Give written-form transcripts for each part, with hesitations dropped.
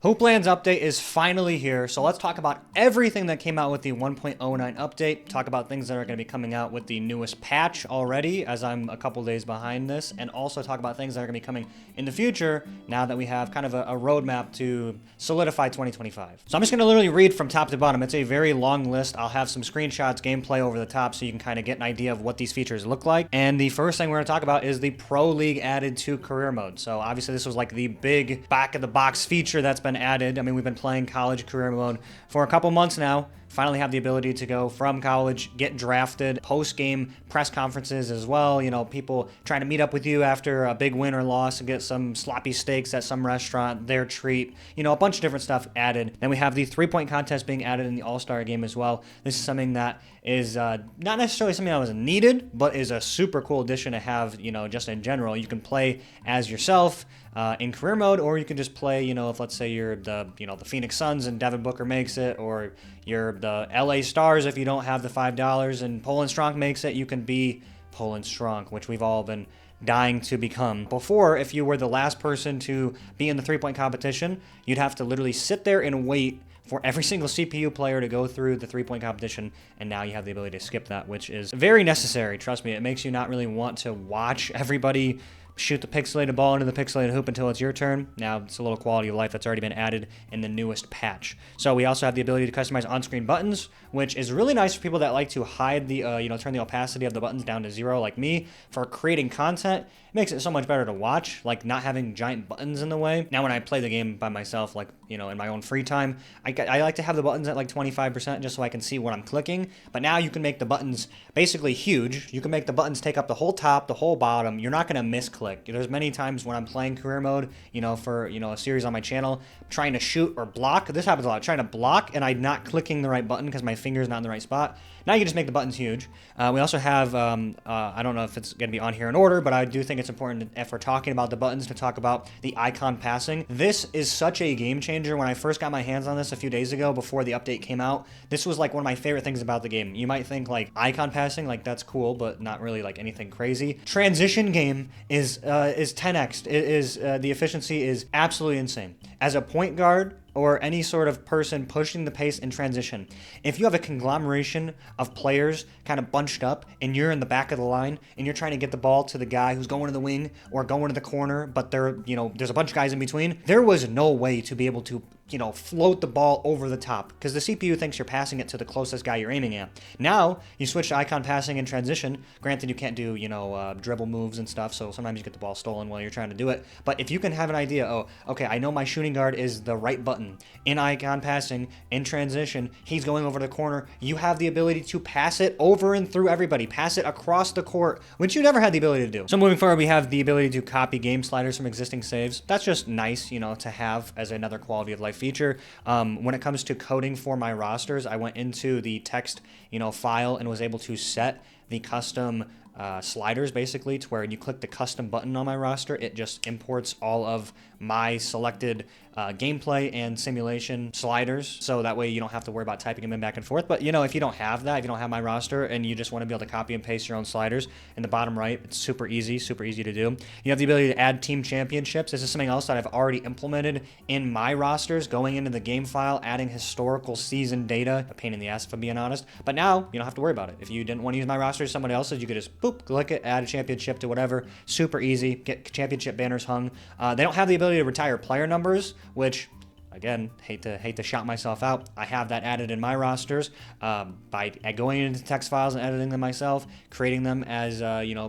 Hoopland's update is finally here, so let's talk about everything that came out with the 1.09 update, talk about things that are going to be coming out with the newest patch already, as I'm a couple days behind this, and also talk about things that are going to be coming in the future now that we have kind of a roadmap to solidify 2025. So I'm just going to literally read from top to bottom. It's a very long list. I'll have some screenshots, gameplay over the top, so you can kind of get an idea of what these features look like. And the first thing we're going to talk about is the Pro League added to career mode. So obviously this was like the big back-of-the-box feature that's been added. I mean, we've been playing college career mode for a couple months now. Finally have the ability to go from college, get drafted, post-game press conferences as well. You know, people trying to meet up with you after a big win or loss and get some sloppy steaks at some restaurant, their treat. You know, a bunch of different stuff added. Then we have the three-point contest being added in the All-Star game as well. This is something that is not necessarily something that was needed, but is a super cool addition to have, you know, just in general. You can play as yourself in career mode, or you can just play, you know, if let's say you're the Phoenix Suns and Devin Booker makes it, or you're the LA Stars if you don't have the $5 and Poland Strong makes it, you can be Poland Strong, which we've all been dying to become. Before, if you were the last person to be in the three-point competition, you'd have to literally sit there and wait for every single CPU player to go through the three-point competition, and now you have the ability to skip that, which is very necessary. Trust me, it makes you not really want to watch everybody shoot the pixelated ball into the pixelated hoop until it's your turn. Now, it's a little quality of life that's already been added in the newest patch. So we also have the ability to customize on-screen buttons, which is really nice for people that like to hide the, turn the opacity of the buttons down to 0 like me. For creating content, it makes it so much better to watch, like not having giant buttons in the way. Now, when I play the game by myself, like, you know, in my own free time, I like to have the buttons at like 25% just so I can see what I'm clicking. But now you can make the buttons basically huge. You can make the buttons take up the whole top, the whole bottom. You're not going to misclick. There's many times when I'm playing career mode, you know, for, you know, a series on my channel, trying to shoot or block. This happens a lot. Trying to block and I'm not clicking the right button because my finger's not in the right spot. Now you can just make the buttons huge. We also have, I don't know if it's going to be on here in order, but I do think it's important if we're talking about the buttons to talk about the icon passing. This is such a game changer. When I first got my hands on this a few days ago before the update came out, this was like one of my favorite things about the game. You might think like icon passing, like that's cool, but not really like anything crazy. Transition game is 10x. It is the efficiency is absolutely insane. As a point guard or any sort of person pushing the pace in transition, if you have a conglomeration of players kind of bunched up and you're in the back of the line and you're trying to get the ball to the guy who's going to the wing or going to the corner, but there's a bunch of guys in between, there was no way to be able to, you know, float the ball over the top because the CPU thinks you're passing it to the closest guy you're aiming at. Now, you switch to icon passing in transition. Granted, you can't do, dribble moves and stuff, so sometimes you get the ball stolen while you're trying to do it. But if you can have an idea, oh, okay, I know my shooting guard is the right button. In icon passing, in transition, he's going over the corner. You have the ability to pass it over and through everybody. Pass it across the court, which you never had the ability to do. So moving forward, we have the ability to copy game sliders from existing saves. That's just nice, you know, to have as another quality of life feature. When it comes to coding for my rosters, I went into the text, file and was able to set the custom sliders basically to where you click the custom button on my roster, it just imports all of my selected gameplay and simulation sliders, so that way you don't have to worry about typing them in back and forth. But if you don't have that, if you don't have my roster and you just want to be able to copy and paste your own sliders in the bottom right, it's super easy to do. You have the ability to add team championships. This is something else that I've already implemented in my rosters, going into the game file, adding historical season data, a pain in the ass if I'm being honest, but now you don't have to worry about it. If you didn't want to use my roster, somebody else's, you could just boop, click it, add a championship to whatever. Super easy, get championship banners hung. They don't have the ability to retire player numbers, which again, hate to shout myself out. I have that added in my rosters by going into text files and editing them myself, creating them as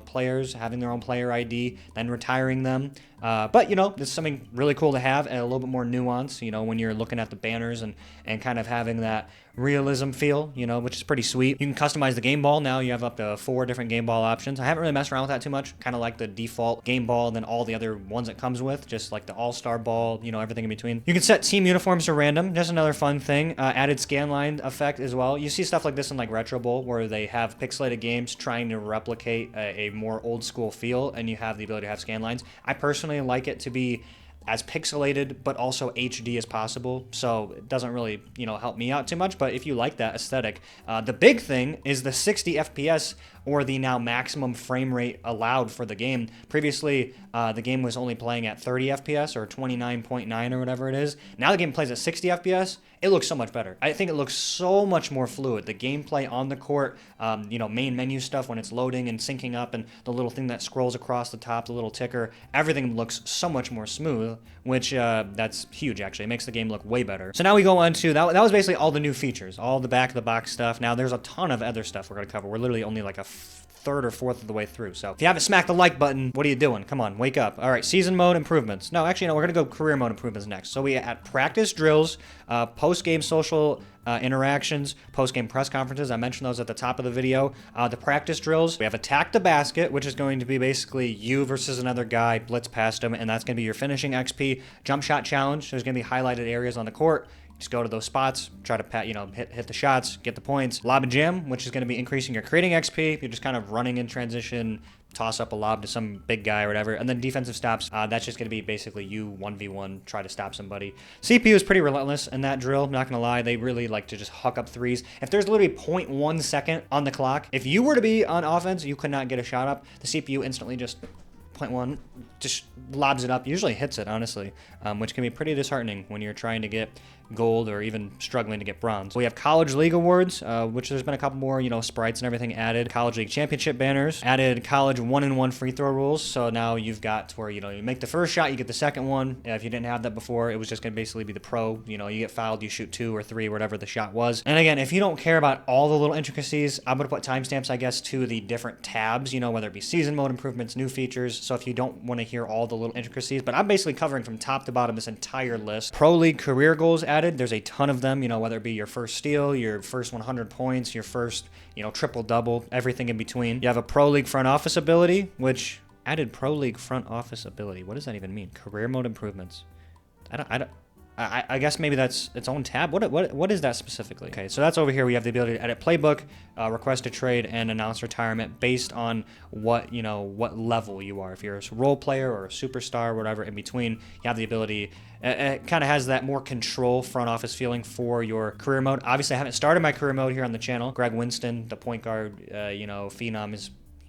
players, having their own player ID, then retiring them. But this is something really cool to have and a little bit more nuance. When you're looking at the banners and kind of having that realism feel, which is pretty sweet. You can customize the game ball. Now you have up to 4 different game ball options. I haven't really messed around with that too much. Kind of like the default game ball and then all the other ones it comes with, just like the all-star ball, everything in between. You can set team uniforms to random. Just another fun thing. Added scanline effect as well. You see stuff like this in like Retro Bowl where they have pixelated games trying to replicate a more old school feel, and you have the ability to have scan lines. I personally like it to be as pixelated but also HD as possible, so it doesn't really, help me out too much. But if you like that aesthetic, the big thing is the 60 FPS, or the now maximum frame rate allowed for the game. Previously, the game was only playing at 30 FPS or 29.9 or whatever it is. Now the game plays at 60 FPS. It looks so much better. I think it looks so much more fluid. The gameplay on the court, main menu stuff when it's loading and syncing up, and the little thing that scrolls across the top, the little ticker, everything looks so much more smooth, which that's huge, actually. It makes the game look way better. So now we go on to, that was basically all the new features, all the back-of-the-box stuff. Now there's a ton of other stuff we're going to cover. We're literally only like a third or fourth of the way through. So if you haven't smacked the like button, what are you doing? Come on, wake up. All right, season mode improvements. No, actually, no, we're going to go career mode improvements next. So we had practice drills, post-game social interactions, post-game press conferences. I mentioned those at the top of the video. The practice drills, we have attack the basket, which is going to be basically you versus another guy, blitz past him, and that's going to be your finishing XP. Jump shot challenge, there's going to be highlighted areas on the court. Just go to those spots, try to hit the shots, get the points. Lob and jam, which is going to be increasing your creating XP. You're just kind of running in transition, toss up a lob to some big guy or whatever. And then defensive stops, that's just going to be basically you 1v1, try to stop somebody. CPU is pretty relentless in that drill, not going to lie. They really like to just huck up threes. If there's literally 0.1 second on the clock, if you were to be on offense, you could not get a shot up. The CPU instantly just 0.1, just lobs it up, usually hits it, honestly, which can be pretty disheartening when you're trying to get gold or even struggling to get bronze. We have College League Awards, which there's been a couple more, sprites and everything added. College League Championship banners, added college 1-and-1 free throw rules, so now you've got where, you make the first shot, you get the second one. If you didn't have that before, it was just going to basically be the pro, you get fouled, you shoot 2 or 3, whatever the shot was. And again, if you don't care about all the little intricacies, I'm going to put timestamps, I guess, to the different tabs, whether it be season mode improvements, new features, so if you don't want to hear all the little intricacies, but I'm basically covering from top to bottom this entire list. Pro League career goals added, there's a ton of them, whether it be your first steal, your first 100 points, your first, triple-double, everything in between. You have a Pro League front office ability, which added Pro League front office ability. What does that even mean? Career mode improvements. I guess maybe that's its own tab. What is that specifically? Okay, so that's over here. We have the ability to edit playbook, request a trade, and announce retirement based on what level you are. If you're a role player or a superstar, whatever in between, you have the ability. It kind of has that more control front office feeling for your career mode. Obviously, I haven't started my career mode here on the channel. Greg Winston, the point guard, phenom,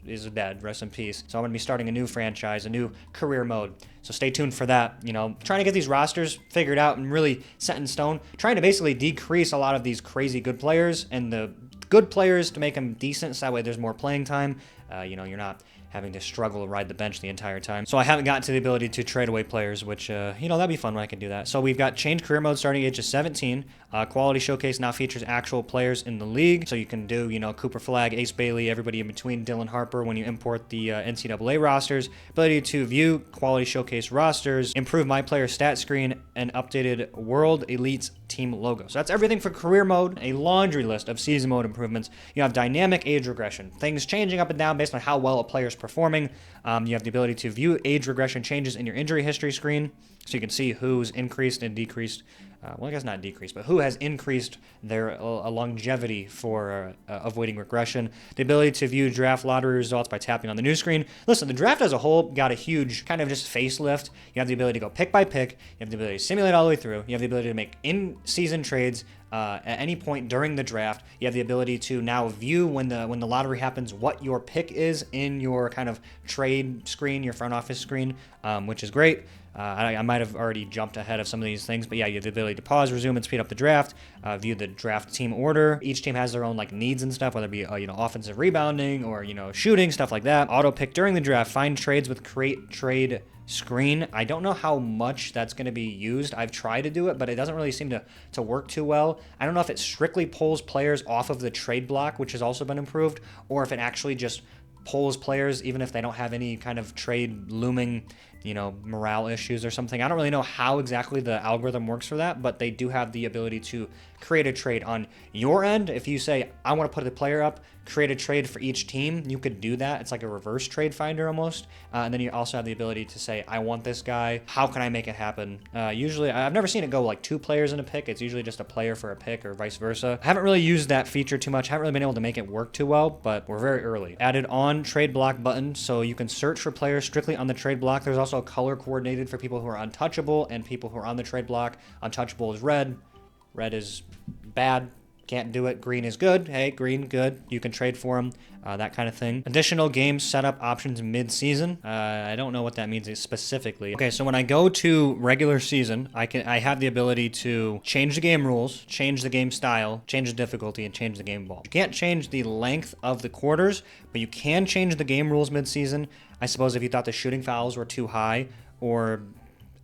is dead, rest in peace. So I'm going to be starting a new franchise, a new career mode. So stay tuned for that. Trying to get these rosters figured out and really set in stone. Trying to basically decrease a lot of these crazy good players and the good players to make them decent, so that way there's more playing time. You're not having to struggle to ride the bench the entire time. So I haven't gotten to the ability to trade away players, which, that'd be fun when I can do that. So we've got change career mode starting age of 17. Quality Showcase now features actual players in the league. So you can do, Cooper Flag, Ace Bailey, everybody in between, Dylan Harper when you import the NCAA rosters. Ability to view Quality Showcase rosters, improve My Player stat screen, and updated World Elites team logo. So that's everything for career mode, a laundry list of season mode improvements. You have dynamic age regression, things changing up and down based on how well a player is performing. You have the ability to view age regression changes in your injury history screen, so you can see who's increased and decreased. I guess not decreased, but who has increased their longevity for avoiding regression. The ability to view draft lottery results by tapping on the new screen. Listen, the draft as a whole got a huge kind of just facelift. You have the ability to go pick by pick. You have the ability to simulate all the way through. You have the ability to make in-season trades at any point during the draft. You have the ability to now view when the lottery happens what your pick is in your kind of trade screen, your front office screen, which is great. I might have already jumped ahead of some of these things, but yeah, you have the ability to pause, resume, and speed up the draft, view the draft team order. Each team has their own needs and stuff, whether it be offensive rebounding or shooting, stuff like that. Auto pick during the draft, find trades with create trade screen. I don't know how much that's going to be used. I've tried to do it, but it doesn't really seem to work too well. I don't know if it strictly pulls players off of the trade block, which has also been improved, or if it actually just pulls players even if they don't have any kind of trade looming morale issues or something. I don't really know how exactly the algorithm works for that, but they do have the ability to create a trade on your end. If you say, I want to put the player up, create a trade for each team, you could do that. It's like a reverse trade finder almost. And then you also have the ability to say, I want this guy. How can I make it happen? Usually, I've never seen it go like 2 players in a pick. It's usually just a player for a pick or vice versa. I haven't really used that feature too much. I haven't really been able to make it work too well, but we're very early. Added on trade block button, so you can search for players strictly on the trade block. There's also also color coordinated for people who are untouchable and people who are on the trade block. Untouchable is red. Red is bad. Can't do it. Green is good. Hey, green, good. You can trade for them. That kind of thing. Additional game setup options mid-season. I don't know what that means specifically. Okay, so when I go to regular season, I have the ability to change the game rules, change the game style, change the difficulty, and change the game ball. You can't change the length of the quarters, but you can change the game rules mid-season. I suppose if you thought the shooting fouls were too high, or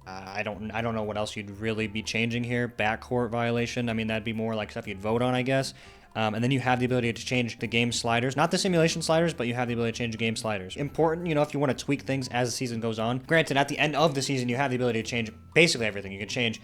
I don't know what else you'd really be changing here. Backcourt violation. I mean, that'd be more like stuff you'd vote on, I guess. And then you have the ability to change the game sliders. Not the simulation sliders, but you have the ability to change the game sliders. Important, if you want to tweak things as the season goes on. Granted, at the end of the season, you have the ability to change basically everything. You can change,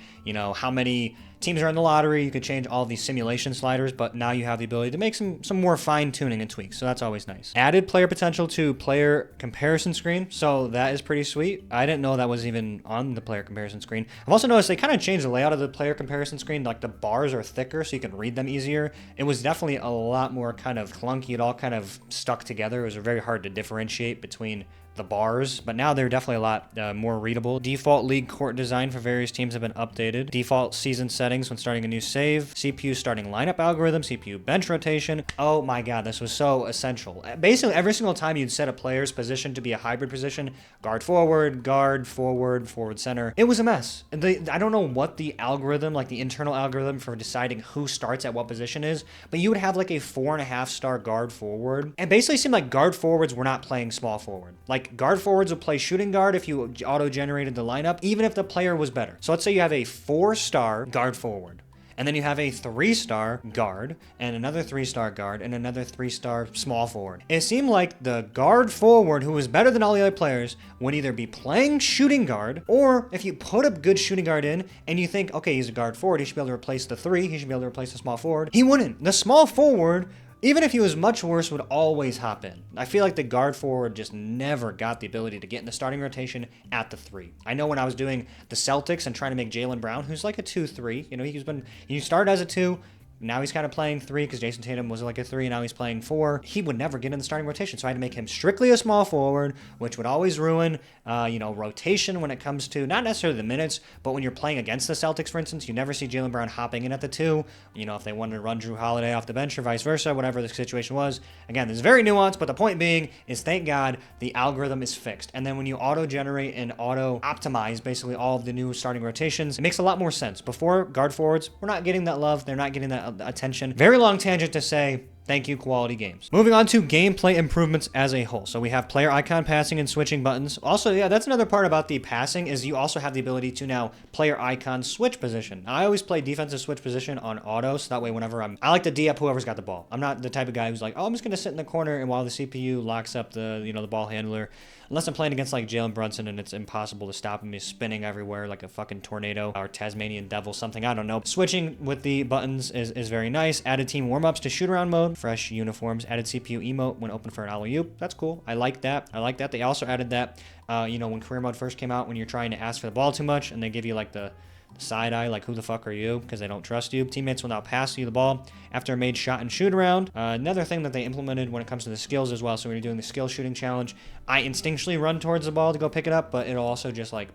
how many teams are in the lottery. You can change all of these simulation sliders, but now you have the ability to make some more fine-tuning and tweaks, so that's always nice. Added player potential to player comparison screen, so that is pretty sweet. I didn't know that was even on the player comparison screen. I've also noticed they kind of changed the layout of the player comparison screen, like the bars are thicker so you can read them easier. It was definitely a lot more kind of clunky. It all kind of stuck together. It was very hard to differentiate between the bars, but now they're definitely a lot more readable. Default league court design for various teams have been updated. Default season settings when starting a new save. CPU starting lineup algorithm. CPU bench rotation. Oh my god, this was so essential. Basically, every single time you'd set a player's position to be a hybrid position, guard, forward, forward center, it was a mess. I don't know what the algorithm, like the internal algorithm for deciding who starts at what position is, but you would have like a 4.5-star guard forward. And basically it seemed like guard forwards were not playing small forward. Like guard forwards would play shooting guard if you auto-generated the lineup, even if the player was better. So let's say you have a 4-star guard forward, and then you have a 3-star guard, and another 3-star guard, and another 3-star small forward. It seemed like the guard forward, who was better than all the other players, would either be playing shooting guard, or if you put a good shooting guard in, and you think, okay, he's a guard forward, he should be able to replace the 3, he should be able to replace the small forward. He wouldn't. The small forward, even if he was much worse, would always hop in. I feel like the guard forward just never got the ability to get in the starting rotation at the 3. I know when I was doing the Celtics and trying to make Jaylen Brown, who's like a 2-3, he started as a 2, now he's kind of playing 3 because Jason Tatum was like a 3, and now he's playing 4. He would never get in the starting rotation, so I had to make him strictly a small forward, which would always ruin, rotation when it comes to not necessarily the minutes, but when you're playing against the Celtics, for instance, you never see Jaylen Brown hopping in at the 2. If they wanted to run Drew Holiday off the bench or vice versa, whatever the situation was. Again, this is very nuanced, but the point being is, thank God, the algorithm is fixed. And then when you auto-generate and auto-optimize basically all of the new starting rotations, it makes a lot more sense. Before, guard forwards, we're not getting that love. They're not getting that attention. Very long tangent to say, thank you, quality games. Moving on to gameplay improvements as a whole. So we have player icon passing and switching buttons. Also, yeah, that's another part about the passing, is you also have the ability to now player icon switch position. Now, I always play defensive switch position on auto, so that way whenever I like to D-up whoever's got the ball. I'm not the type of guy who's like, oh, I'm just going to sit in the corner and while the CPU locks up the, the ball handler. Unless I'm playing against like Jalen Brunson and it's impossible to stop him. He's spinning everywhere like a fucking tornado or Tasmanian devil, something, I don't know. Switching with the buttons is very nice. Added team warm-ups to shoot-around mode. Fresh uniforms. Added CPU emote when open for an alley-oop. That's cool. I like that. They also added that, when career mode first came out, when you're trying to ask for the ball too much and they give you like the side eye, like who the fuck are you, because they don't trust you. Teammates will now pass you the ball after a made shot and shoot around. Another thing that they implemented when it comes to the skills as well, so when you're doing the skill shooting challenge, I instinctually run towards the ball to go pick it up, but it'll also just like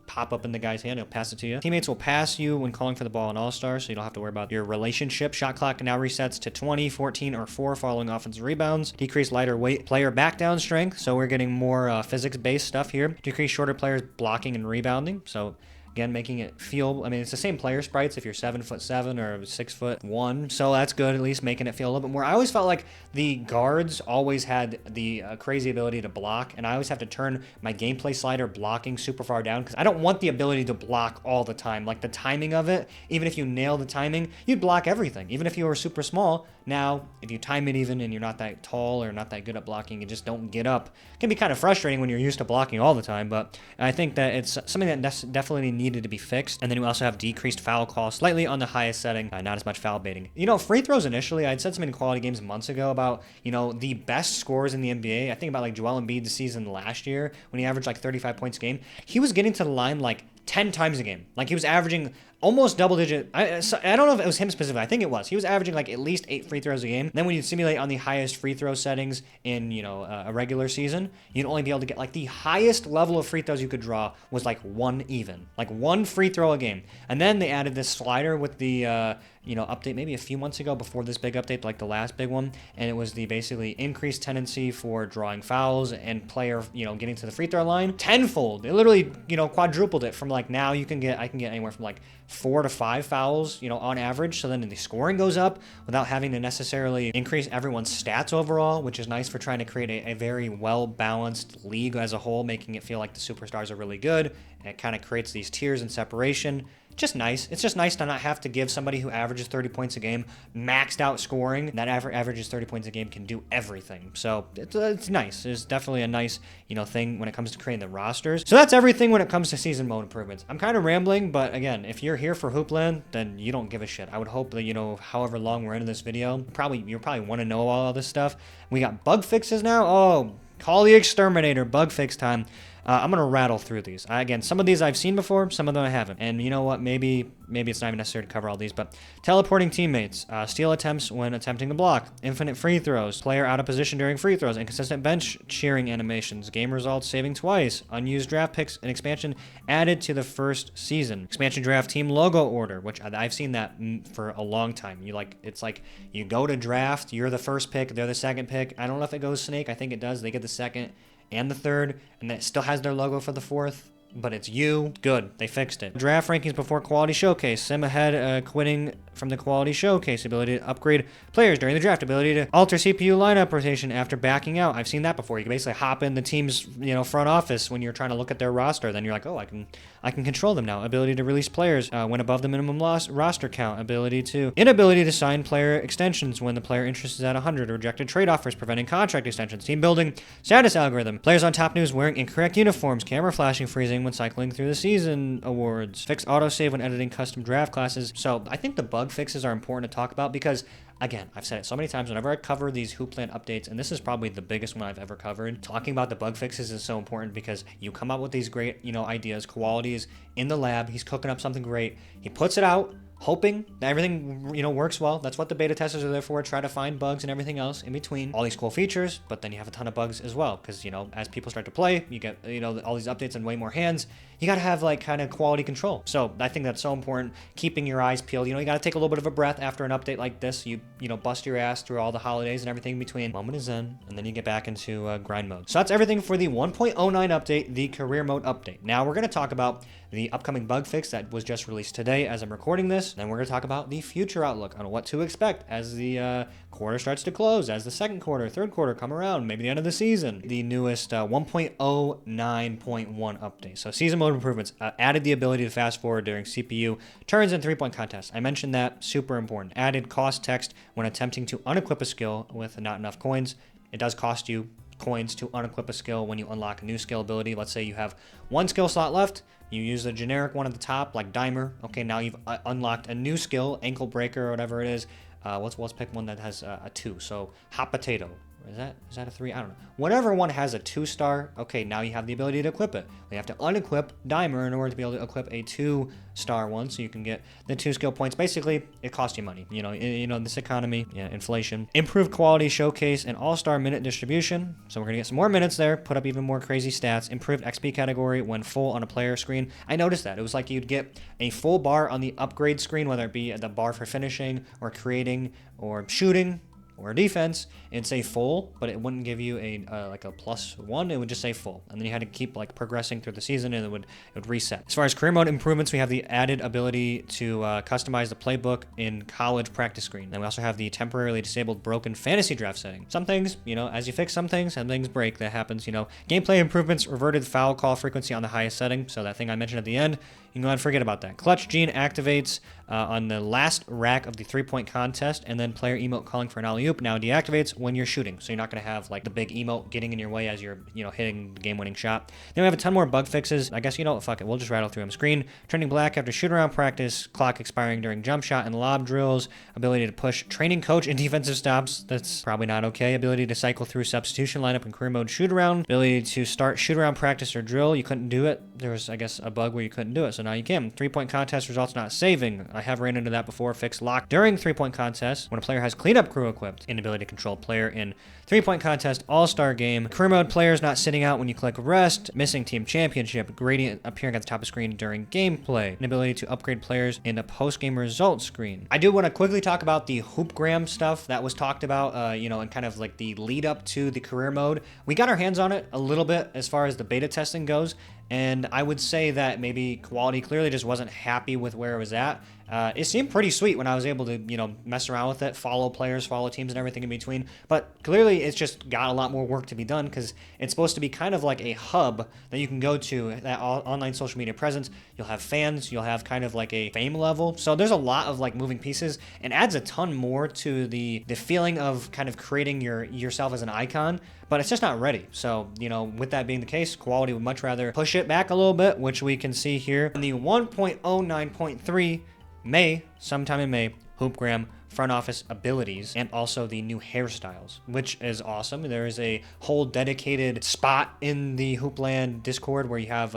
pop up in the guy's hand. He'll pass it to you. Teammates will pass you when calling for the ball in All-Star, so you don't have to worry about your relationship. Shot clock now resets to 20, 14, or 4 following offensive rebounds. Decrease lighter weight player back down strength, so we're getting more physics-based stuff here. Decrease shorter players blocking and rebounding, so again, making it feel, it's the same player sprites if you're 7'7" or 6'1", so that's good, at least making it feel a little bit more. I always felt like the guards always had the crazy ability to block, and I always have to turn my gameplay slider blocking super far down because I don't want the ability to block all the time. Like the timing of it, even if you nail the timing, you'd block everything, even if you were super small. Now, if you time it even and you're not that tall or not that good at blocking, you just don't get up. It can be kind of frustrating when you're used to blocking all the time, but I think that it's something that definitely needed to be fixed. And then we also have decreased foul call slightly on the highest setting, not as much foul baiting. Free throws initially, I'd said something in quality games months ago about, the best scores in the NBA. I think about like Joel Embiid's season last year when he averaged like 35 points a game. He was getting to the line like 10 times a game. Like he was averaging almost double digit. I don't know if it was him specifically. I think it was. He was averaging like at least 8 free throws a game. Then when you simulate on the highest free throw settings in, a regular season, you'd only be able to get like the highest level of free throws you could draw was like one even, like one free throw a game. And then they added this slider with the, update maybe a few months ago before this big update, like the last big one. And it was the basically increased tendency for drawing fouls and player, getting to the free throw line tenfold. They literally, quadrupled it from like now I can get anywhere from like 4 to 5 fouls, on average. So then the scoring goes up without having to necessarily increase everyone's stats overall, which is nice for trying to create a very well-balanced league as a whole, making it feel like the superstars are really good. And it kind of creates these tiers and separation. Just nice. It's just nice to not have to give somebody who averages 30 points a game maxed out scoring. That averages 30 points a game can do everything. So it's nice. It's definitely a nice, thing when it comes to creating the rosters. So that's everything when it comes to season mode improvements. I'm kind of rambling, but again, if you're here for Hoopland, then you don't give a shit. I would hope that, however long we're into this video, you probably want to know all this stuff. We got bug fixes now. Oh, call the exterminator. Bug fix time. I'm going to rattle through these. Again, some of these I've seen before, some of them I haven't. And you know what? Maybe it's not even necessary to cover all these, but teleporting teammates, steal attempts when attempting to block, infinite free throws, player out of position during free throws, inconsistent bench cheering animations, game results saving twice, unused draft picks, and expansion added to the first season. Expansion draft team logo order, which I've seen that for a long time. It's like you go to draft, you're the first pick, they're the second pick. I don't know if it goes snake. I think it does. They get the second and the third, and it still has their logo for the fourth, but it's you. Good. They fixed it. Draft rankings before quality showcase. Sim ahead, quitting from the quality showcase. Ability to upgrade players during the draft. Ability to alter CPU lineup rotation after backing out. I've seen that before. You can basically hop in the team's, front office when you're trying to look at their roster. Then you're like, oh, I can control them now. Ability to release players when above the minimum roster count. Inability to sign player extensions when the player interest is at 100. Rejected trade offers preventing contract extensions. Team building status algorithm. Players on top news wearing incorrect uniforms. Camera flashing freezing when cycling through the season awards. Fix autosave when editing custom draft classes. So I think the bug fixes are important to talk about because, again, I've said it so many times whenever I cover these Hoopland updates, and this is probably the biggest one I've ever covered. Talking about the bug fixes is so important because you come up with these great, ideas. Quality is in the lab. He's cooking up something great. He puts it out, hoping that everything, works well. That's what the beta testers are there for, try to find bugs and everything else in between. All these cool features, but then you have a ton of bugs as well because, as people start to play, you get, all these updates and way more hands. You got to have, kind of quality control. So I think that's so important, keeping your eyes peeled. You got to take a little bit of a breath after an update like this. You bust your ass through all the holidays and everything in between. Moment is zen, and then you get back into grind mode. So that's everything for the 1.09 update, the career mode update. Now we're going to talk about the upcoming bug fix that was just released today as I'm recording this. Then we're going to talk about the future outlook on what to expect as the quarter starts to close, as the second quarter, third quarter come around, maybe the end of the season. The newest 1.09.1 update. So season mode improvements added the ability to fast forward during CPU turns and 3-point contests. I mentioned that, super important. Added cost text when attempting to unequip a skill with not enough coins. It does cost you coins to unequip a skill when you unlock a new skill ability. Let's say you have one skill slot left. You use the generic one at the top, like Dimer. Okay, now you've unlocked a new skill, Ankle Breaker or whatever it is. Let's pick one that has a 2. So Hot Potato. Is that a 3? I don't know. Whatever one has a 2-star, okay, now you have the ability to equip it. We have to unequip Dimer in order to be able to equip a 2-star one, so you can get the 2 skill points. Basically, it costs you money. This economy, inflation. Improved quality showcase and all-star minute distribution. So we're gonna get some more minutes there. Put up even more crazy stats. Improved XP category when full on a player screen. I noticed that. It was like you'd get a full bar on the upgrade screen, whether it be the bar for finishing or creating or shooting or defense, it'd say full, but it wouldn't give you a +1. It would just say full, and then you had to keep progressing through the season, and it would reset. As far as career mode improvements, we have the added ability to customize the playbook in college practice screen. And we also have the temporarily disabled broken fantasy draft setting. Some things, as you fix some things break. That happens. Gameplay improvements, reverted foul call frequency on the highest setting. So that thing I mentioned at the end, you can go ahead and forget about that. Clutch gene activates on the last rack of the 3-point contest, and then player emote calling for an alley-oop now deactivates when you're shooting. So you're not going to have the big emote getting in your way as you're, hitting the game-winning shot. Then we have a ton more bug fixes. I guess, fuck it. We'll just rattle through them. Screen turning black after shoot-around practice, clock expiring during jump shot and lob drills, ability to push training coach and defensive stops. That's probably not okay. Ability to cycle through substitution lineup and career mode shoot-around. Ability to start shoot-around practice or drill. You couldn't do it. There was, I guess, a bug where you couldn't do it. So now you can. 3-point contest results not saving. I have ran into that before. Fixed lock during 3-point contest when a player has cleanup crew equipped. Inability to control player in 3-point contest all-star game. Career mode players not sitting out when you click rest. Missing team championship. Gradient appearing at the top of screen during gameplay. Inability to upgrade players in the post-game results screen. I do want to quickly talk about the Hoopgram stuff that was talked about, you know, and kind of like the lead up to the career mode. We got our hands on it a little bit as far as the beta testing goes, and I would say that maybe quality clearly just wasn't happy with where it was at. It seemed pretty sweet when I was able to, you know, mess around with it, follow players, follow teams, and everything in between. But clearly, it's just got a lot more work to be done because it's supposed to be kind of like a hub that you can go to, that online social media presence. You'll have fans, you'll have kind of like a fame level. So there's a lot of like moving pieces, and adds a ton more to the feeling of kind of creating yourself as an icon. But it's just not ready. So, you know, with that being the case, quality would much rather push it back a little bit, which we can see here in the 1.09.3 May, sometime in May, Hoopgram front office abilities, and also the new hairstyles, which is awesome. There is a whole dedicated spot in the Hoopland Discord where you have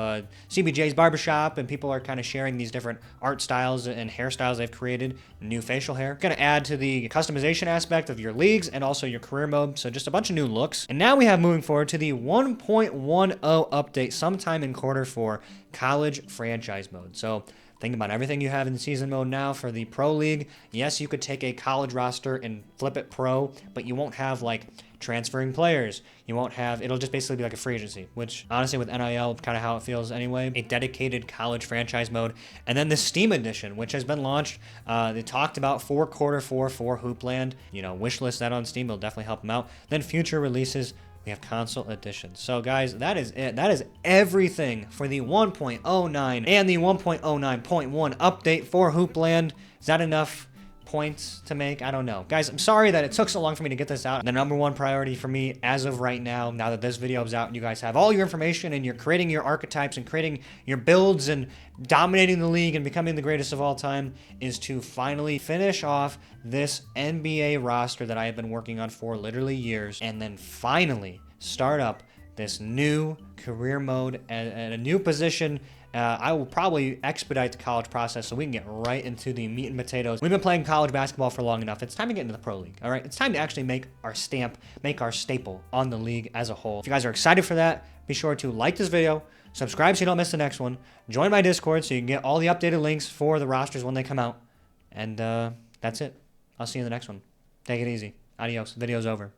CBJ's Barbershop, and people are kind of sharing these different art styles and hairstyles they've created. New facial hair. Going to add to the customization aspect of your leagues and also your career mode, so just a bunch of new looks. And now we have moving forward to the 1.10 update sometime in Q4 college franchise mode. So think about everything you have in season mode now for the pro league. Yes, you could take a college roster and flip it pro, but you won't have like transferring players. You won't have, it'll just basically be like a free agency, which honestly with NIL, kind of how it feels anyway. A dedicated college franchise mode. And then the Steam edition, which has been launched. They talked about for Q4 for Hoopland. You know, wishlist that on Steam. It'll definitely help them out. Then future releases. We have console edition. So guys, that is it. That is everything for the 1.09 and the 1.09.1 update for Hoopland. Is that enough points to make? I don't know. Guys, I'm sorry that it took so long for me to get this out. The number one priority for me as of right now that this video is out and you guys have all your information and you're creating your archetypes and creating your builds and dominating the league and becoming the greatest of all time, is to finally finish off this NBA roster that I have been working on for literally years, and then finally start up this new career mode and a new position. I will probably expedite the college process so we can get right into the meat and potatoes. We've been playing college basketball for long enough. It's time to get into the pro league, all right? It's time to actually make our stamp, make our staple on the league as a whole. If you guys are excited for that, be sure to like this video, subscribe so you don't miss the next one, join my Discord so you can get all the updated links for the rosters when they come out, and that's it. I'll see you in the next one. Take it easy. Adios. The video's over.